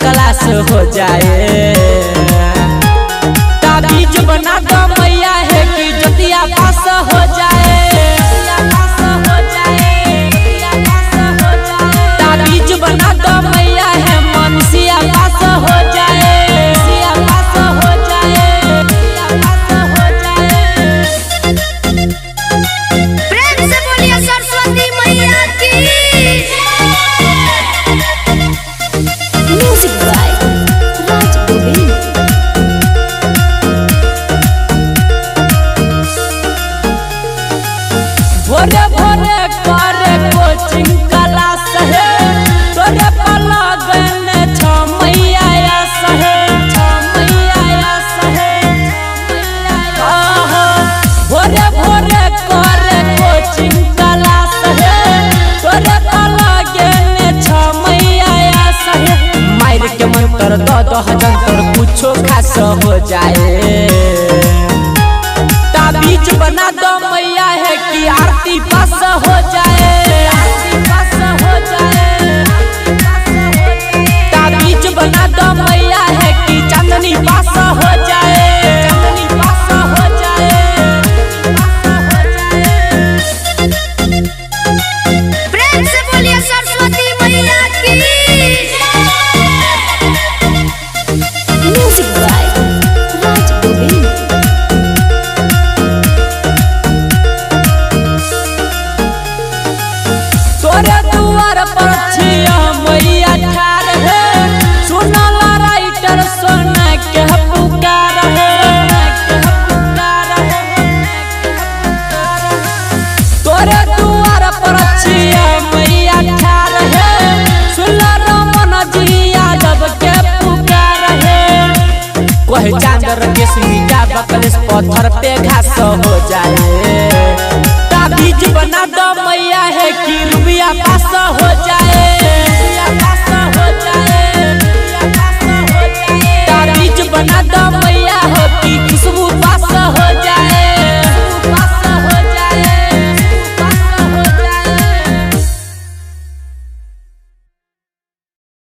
Class हो जाए। ताबीज बना दो मैया है कि जतिया पास हो जाए। ताबीज बना दो मैया है मनसिया पास हो जाए। भोरे भोरे करे कोचिंग क्लास है, तोरे पला गने छ मैया सहे, भोरे भोरे करे कोचिंग क्लास है, तोरे पला गने छ मैया सहे। मार के मंत्र दो जंतर कुछो खास हो जाए। ताबीज बना दो मैया है कि आरती पास हो जाए। ताबीज बना दो मैया है कि चांदनी पास हो जाए। प्रेम से बोलिए सरस्वती मैया की। म्यूजिक बाय राज गोविंद। तोरे दुआर पर छिया मैया ठार है, सुनला राइटर सोना के पुकार है। तोरे दुआर पर छिया मैया ठार है, सुनला रमन जी यादव के पुकार है। कोई चांदर के सुईटा बकलेस पत्थर पे घास हो जाए। ताबीज बना दो मैया है कि रुबिया पास हो जाए। ताबीज बना दो